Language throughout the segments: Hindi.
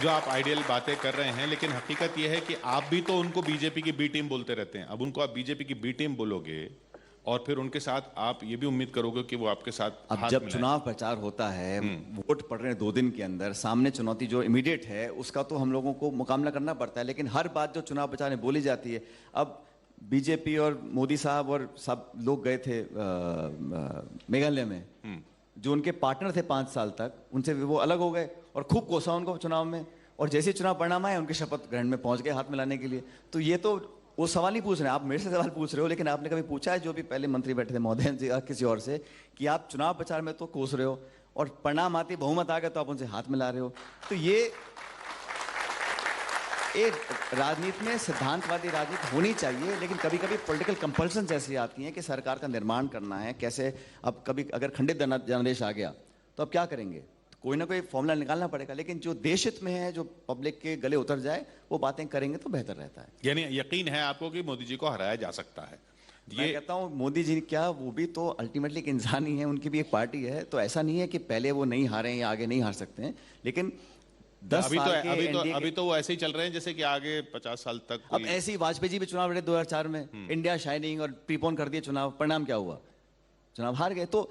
जो आप आइडियल बातें कर रहे हैं, लेकिन हकीकत यह है कि आप भी तो उनको बीजेपी की बी टीम बोलते रहते हैं। अब उनको आप बीजेपी की बी टीम बोलोगे और फिर उनके साथ आप ये भी उम्मीद करोगे कि वो आपके साथ अब हाथ जब मिलाएं। चुनाव प्रचार होता है, वोट पड़ रहे हैं 2 दिन के अंदर, सामने चुनौती जो इमीडिएट है उसका तो हम लोगों को मुकाबला करना पड़ता है, लेकिन हर बात जो चुनाव प्रचार में बोली जाती है। अब बीजेपी और मोदी साहब और सब लोग गए थे मेघालय में, जो उनके पार्टनर थे 5 साल तक, उनसे वो अलग हो गए और खूब कोसा उनको चुनाव में, और जैसे ही चुनाव परिणाम आए उनके शपथ ग्रहण में पहुंच गए हाथ मिलाने के लिए। तो ये तो वो सवाल नहीं पूछ रहे हैं, आप मेरे से सवाल पूछ रहे हो, लेकिन आपने कभी पूछा है जो भी पहले मंत्री बैठे थे महोदय जी किसी और से, कि आप चुनाव प्रचार में तो कोस रहे हो और परिणाम आती बहुमत आ गया तो आप उनसे हाथ मिला रहे हो। तो ये एक राजनीति में सिद्धांतवादी राजनीति होनी चाहिए, लेकिन कभी कभी पॉलिटिकल कंपल्सन ऐसी आती हैं कि सरकार का निर्माण करना है कैसे। अब कभी अगर खंडित जनादेश आ गया तो अब क्या करेंगे, तो कोई ना कोई फॉर्मूला निकालना पड़ेगा, लेकिन जो देश हित में है, जो पब्लिक के गले उतर जाए, वो बातें करेंगे तो बेहतर रहता है। यानी यकीन है आपको कि मोदी जी को हराया जा सकता है? मैं कहता हूँ मोदी जी क्या, वो भी तो अल्टीमेटली एक इंसान ही है, उनकी भी एक पार्टी है, तो ऐसा नहीं है कि पहले वो नहीं हारे या आगे नहीं हार सकते हैं, लेकिन 10 साल के अभी तो वो ऐसे ही चल रहे हैं जैसे कि आगे 50 साल तक अब ऐसे ही वाजपेयी जी भी चुनाव लड़े 2004 में, इंडिया शाइनिंग, और प्रीपोन कर दिए चुनाव, परिणाम क्या हुआ, चुनाव हार गए। तो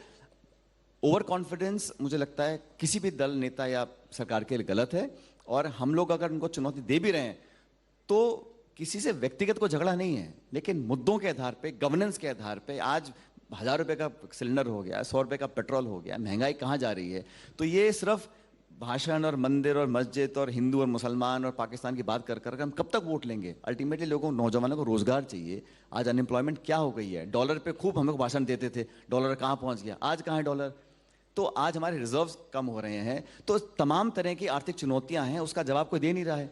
ओवर कॉन्फिडेंस मुझे लगता है किसी भी दल, नेता या सरकार के लिए गलत है, और हम लोग अगर उनको चुनौती दे भी रहे हैं तो किसी से व्यक्तिगत को झगड़ा नहीं है, लेकिन मुद्दों के आधार पे, गवर्नेंस के आधार पे। आज 1000 रुपए का सिलेंडर हो गया, 100 रुपए का पेट्रोल हो गया, महंगाई कहाँ जा रही है। तो ये सिर्फ भाषण और मंदिर और मस्जिद और हिंदू और मुसलमान और पाकिस्तान की बात कर कर हम कब तक वोट लेंगे। अल्टीमेटली लोगों, नौजवानों को रोजगार चाहिए। आज अनएम्प्लॉयमेंट क्या हो गई है, डॉलर पे खूब हम लोग भाषण देते थे, डॉलर कहाँ पहुंच गया, आज कहाँ है डॉलर। तो आज हमारे रिजर्व्स कम हो रहे हैं, तो तमाम तरह की आर्थिक चुनौतियां हैं, उसका जवाब कोई दे नहीं रहा है।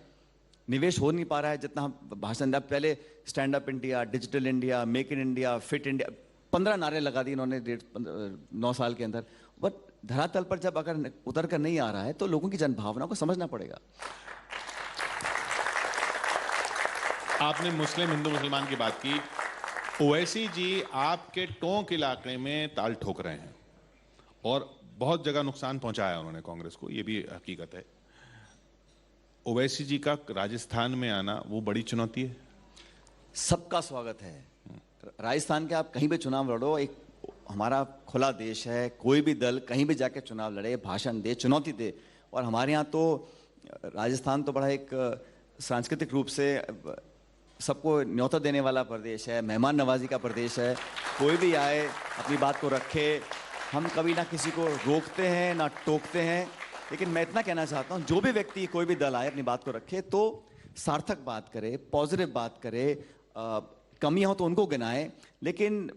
निवेश हो नहीं पा रहा है जितना हम भाषण दिया। पहले stand up India, digital India, make in India, fit India, 15 नारे लगा दिए इन्होंने 9 साल के अंदर, बट धरातल पर जब अगर उतर कर नहीं आ रहा है तो लोगों की जनभावना को समझना पड़ेगा। आपने मुस्लिम, हिंदू, मुसलमान की बात की। ओवैसी जी आपके टोंक इलाके में ताल ठोक रहे हैं और बहुत जगह नुकसान पहुंचाया उन्होंने कांग्रेस को, यह भी हकीकत है। ओवैसी जी का राजस्थान में आना वो बड़ी चुनौती है। सबका स्वागत है। राजस्थान के आप कहीं भी चुनाव लड़ो, एक हमारा खुला देश है, कोई भी दल कहीं भी जाके चुनाव लड़े, भाषण दे, चुनौती दे। और हमारे यहाँ तो राजस्थान तो बड़ा एक सांस्कृतिक रूप से सबको न्योता देने वाला प्रदेश है, मेहमान नवाजी का प्रदेश है। कोई भी आए अपनी बात को रखे, हम कभी ना किसी को रोकते हैं ना टोकते हैं। लेकिन मैं इतना कहना चाहता हूँ, जो भी व्यक्ति, कोई भी दल आए अपनी बात को रखे तो सार्थक बात करे, पॉजिटिव बात करे, कमियां हो तो उनको गिनाए, लेकिन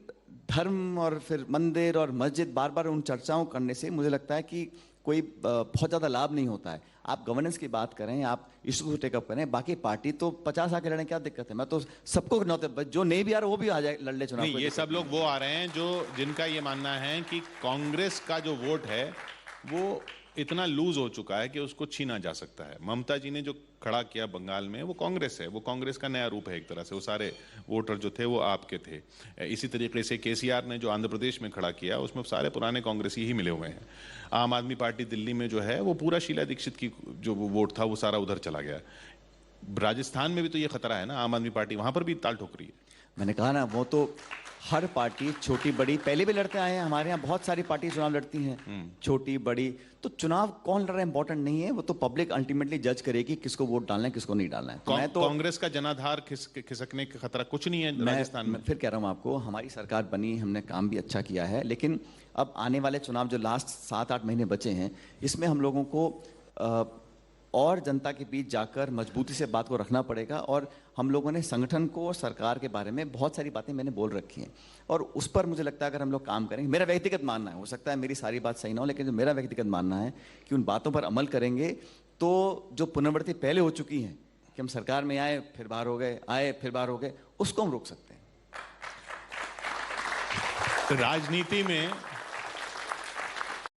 धर्म और फिर मंदिर और मस्जिद बार बार उन चर्चाओं करने से मुझे लगता है कि कोई बहुत ज़्यादा लाभ नहीं होता है। आप गवर्नेंस की बात करें, आप इशू को टेकअप करें, बाकी पार्टी तो 50 आके लड़ने क्या दिक्कत है। मैं तो सबको जो नहीं भी आ रहा वो भी आ जाए, लड़ ले चुनाव। नहीं, ये सब लोग वो आ रहे हैं जो जिनका ये मानना है कि कांग्रेस का जो वोट है वो इतना लूज हो चुका है कि उसको छीना जा सकता है। ममता जी ने जो खड़ा किया बंगाल में, वो कांग्रेस है, वो कांग्रेस का नया रूप है एक तरह से। वो सारे वोटर जो थे वो आपके थे। इसी तरीके से केसीआर ने जो आंध्र प्रदेश में खड़ा किया, उसमें सारे पुराने कांग्रेसी ही मिले हुए हैं। आम आदमी पार्टी दिल्ली में जो है वो पूरा शीला दीक्षित की जो वोट था वो सारा उधर चला गया। राजस्थान में भी तो ये खतरा है ना, आम आदमी पार्टी वहां पर भी ताल ठोक रही है। मैंने कहा ना, वो तो हर पार्टी छोटी बड़ी पहले भी लड़ते आए हैं। हमारे यहाँ बहुत सारी पार्टी चुनाव लड़ती हैं, छोटी बड़ी। तो चुनाव कौन लड़ रहा है इंपॉर्टेंट नहीं है, वो तो पब्लिक अल्टीमेटली जज करेगी किसको वोट डालना है, किसको नहीं डालना है। मैं तो कांग्रेस का जनाधार खिसकने का खतरा कुछ नहीं है राजस्थान में। मैं फिर कह रहा हूँ आपको, हमारी सरकार बनी, हमने काम भी अच्छा किया है, लेकिन अब आने वाले चुनाव जो लास्ट 7-8 महीने बचे हैं, इसमें हम लोगों को और जनता के बीच जाकर मजबूती से बात को रखना पड़ेगा। और हम लोगों ने संगठन को और सरकार के बारे में बहुत सारी बातें मैंने बोल रखी हैं, और उस पर मुझे लगता है अगर हम लोग काम करेंगे, मेरा व्यक्तिगत मानना है, हो सकता है मेरी सारी बात सही ना हो, लेकिन जो मेरा व्यक्तिगत मानना है कि उन बातों पर अमल करेंगे तो जो पुनरावृत्ति पहले हो चुकी हैं कि हम सरकार में आए फिर बाहर हो गए, आए फिर बाहर हो गए, उसको हम रोक सकते हैं। राजनीति में